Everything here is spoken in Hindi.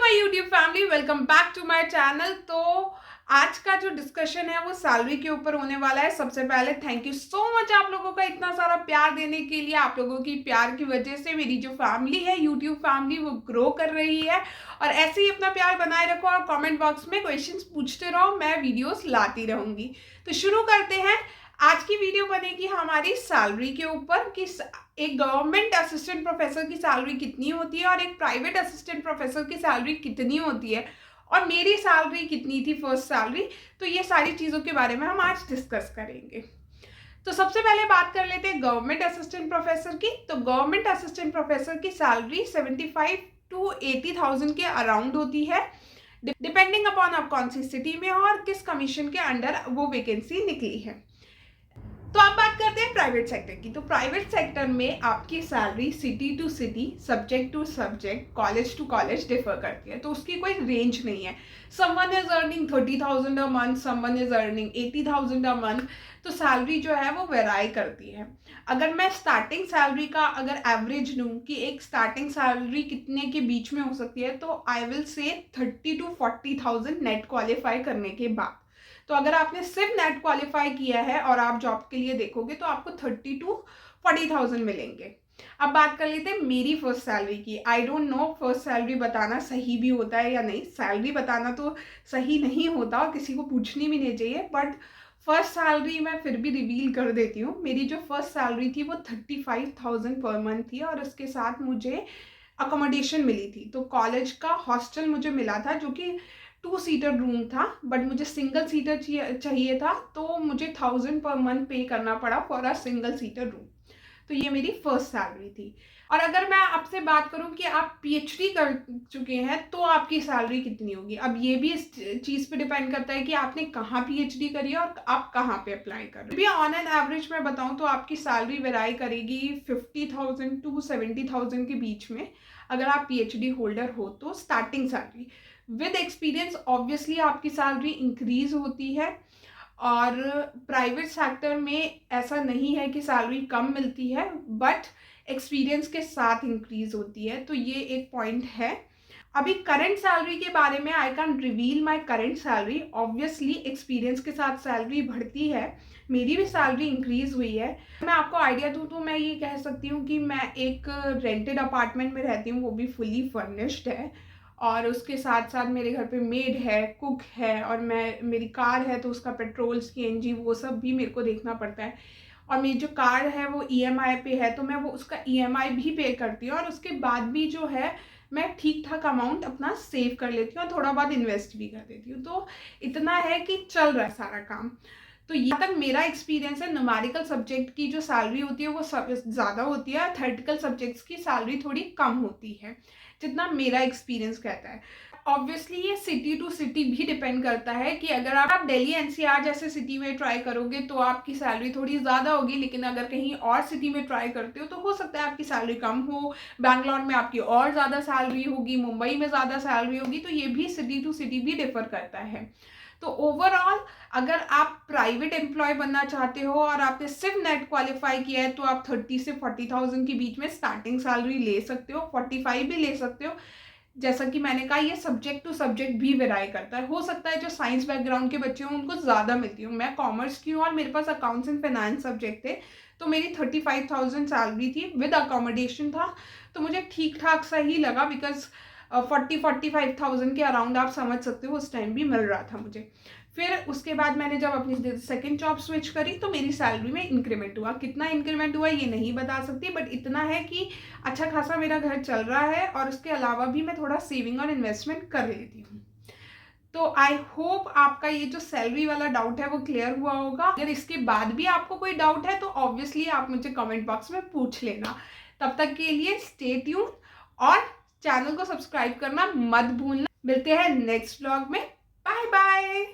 My YouTube family, welcome back to my channel. तो आज का जो डिस्कशन है वो सैलरी के ऊपर होने वाला है। सबसे पहले थैंक यू सो मच आप लोगों का इतना सारा प्यार देने के लिए। आप लोगों की प्यार की वजह से मेरी जो फैमिली है, यूट्यूब फैमिली, वो ग्रो कर रही है। और ऐसे ही अपना प्यार बनाए रखो और कमेंट बॉक्स में क्वेश्चंस पूछते रहो, मैं वीडियोस लाती रहूंगी। तो शुरू करते हैं। आज की वीडियो बनेगी हमारी सैलरी के ऊपर कि एक गवर्नमेंट असिस्टेंट प्रोफेसर की सैलरी कितनी होती है और एक प्राइवेट असिस्टेंट प्रोफेसर की सैलरी कितनी होती है, और मेरी सैलरी कितनी थी फर्स्ट सैलरी। तो ये सारी चीज़ों के बारे में हम आज डिस्कस करेंगे। तो सबसे पहले बात कर लेते हैं गवर्नमेंट असिस्टेंट प्रोफेसर की। तो गवर्नमेंट असिस्टेंट प्रोफेसर की सैलरी 75 to 80,000 के अराउंड होती है, डिपेंडिंग अपॉन आप कौन सी सिटी में हो और किस कमीशन के अंडर वो वैकेंसी निकली है। तो आप बात करते हैं प्राइवेट सेक्टर की। तो प्राइवेट सेक्टर में आपकी salary city to city, subject to subject, college to college differ करती है। तो उसकी कोई रेंज नहीं है। Someone is earning 30,000 a month, someone is earning 80,000 a month. तो सैलरी जो है वो वेराई करती है। अगर मैं स्टार्टिंग सैलरी का अगर एवरेज लूँ कि एक स्टार्टिंग सैलरी कितने के बीच में हो सकती है, तो I will say 30 to 40,000 net qualify करने के बाद। तो अगर आपने सिर्फ नेट क्वालिफाई किया है और आप जॉब के लिए देखोगे तो आपको 30 to 40,000 मिलेंगे। अब बात कर लेते हैं मेरी फर्स्ट सैलरी की। I don't know first salary बताना सही भी होता है या नहीं। सैलरी बताना तो सही नहीं होता और किसी को पूछनी भी नहीं चाहिए, बट फर्स्ट सैलरी मैं फिर भी रिवील कर देती हूँ। मेरी जो फर्स्ट सैलरी थी वो 35,000 पर मंथ थी और उसके साथ मुझे अकोमोडेशन मिली थी। तो कॉलेज का हॉस्टल मुझे मिला था जो कि 2 सीटर रूम था, बट मुझे सिंगल सीटर चाहिए था, तो मुझे 1,000 पर मंथ पे करना पड़ा for a single seater room. तो ये मेरी फर्स्ट सैलरी थी। और अगर मैं आपसे बात करूं कि आप पीएचडी कर चुके हैं तो आपकी सैलरी कितनी होगी, अब ये भी इस चीज़ पे डिपेंड करता है कि आपने कहाँ पीएचडी करी है और आप कहाँ पे अप्लाई कर रहे हो। ऑन एन एवरेज मैं बताऊं तो आपकी सैलरी वेराई करेगी 50,000 to 70,000 के बीच में, अगर आप पीएचडी होल्डर हो तो। Starting salary with experience obviously आपकी सैलरी इंक्रीज होती है। और प्राइवेट सेक्टर में ऐसा नहीं है कि सैलरी कम मिलती है, बट एक्सपीरियंस के साथ इंक्रीज होती है। तो ये एक पॉइंट है। अभी करंट सैलरी के बारे में I can reveal my current salary. Obviously experience के साथ सैलरी बढ़ती है, मेरी भी सैलरी इंक्रीज हुई है। मैं आपको आइडिया दूँ तो मैं ये कह सकती हूँ कि मैं एक रेंटेड अपार्टमेंट में रहती हूँ, वो भी फुली फर्निश्ड है, और उसके साथ साथ मेरे घर पे मेड है, कुक है, और मेरी कार है तो उसका पेट्रोल, सीएनजी, वो सब भी मेरे को देखना पड़ता है। और मेरी जो कार है वो ईएमआई पे है, तो मैं वो उसका ईएमआई भी पे करती हूँ, और उसके बाद भी जो है मैं ठीक ठाक अमाउंट अपना सेव कर लेती हूँ और थोड़ा बहुत इन्वेस्ट भी कर देती हूँ। तो इतना है कि चल रहा है सारा काम। तो यहाँ तक मेरा एक्सपीरियंस है। न्यूमेरिकल सब्जेक्ट की जो सैलरी होती है वो ज़्यादा होती है, थ्योरेटिकल सब्जेक्ट्स की सैलरी थोड़ी कम होती है, जितना मेरा एक्सपीरियंस कहता है। ऑब्वियसली ये सिटी टू सिटी भी डिपेंड करता है कि अगर आप दिल्ली एनसीआर जैसे सिटी में ट्राई करोगे तो आपकी सैलरी थोड़ी ज़्यादा होगी, लेकिन अगर कहीं और सिटी में ट्राई करते हो तो हो सकता है आपकी सैलरी कम हो। बैंगलोर में आपकी और ज़्यादा सैलरी होगी, मुंबई में ज़्यादा सैलरी होगी। तो ये भी सिटी टू सिटी भी डिफर करता है। तो ओवरऑल अगर आप प्राइवेट एम्प्लॉय बनना चाहते हो और आपने सिर्फ नेट क्वालिफाई किया है तो आप 30 से 40,000 के बीच में स्टार्टिंग सैलरी ले सकते हो, 45 भी ले सकते हो। जैसा कि मैंने कहा, ये सब्जेक्ट टू सब्जेक्ट भी वेराई करता है। हो सकता है जो साइंस बैकग्राउंड के बच्चे हों उनको ज़्यादा मिलती हूँ। मैं कॉमर्स की हूँ और मेरे पास अकाउंट्स एंड फाइनेंस सब्जेक्ट थे, तो मेरी 35,000 सैलरी थी, विद अकोमोडेशन था। तो मुझे ठीक ठाक सा ही लगा, बिकॉज 45,000 के अराउंड आप समझ सकते हो उस टाइम भी मिल रहा था मुझे। फिर उसके बाद मैंने जब अपनी सेकंड जॉब स्विच करी तो मेरी सैलरी में इंक्रीमेंट हुआ। कितना इंक्रीमेंट हुआ ये नहीं बता सकती, बट इतना है कि अच्छा खासा मेरा घर चल रहा है और उसके अलावा भी मैं थोड़ा सेविंग और इन्वेस्टमेंट कर लेती हूँ। तो आई होप आपका ये जो सैलरी वाला डाउट है वो क्लियर हुआ होगा। अगर इसके बाद भी आपको कोई डाउट है तो ऑब्वियसली आप मुझे कमेंट बॉक्स में पूछ लेना। तब तक के लिए स्टे ट्यून और चैनल को सब्सक्राइब करना मत भूलना। मिलते हैं नेक्स्ट व्लॉग में। Bye bye.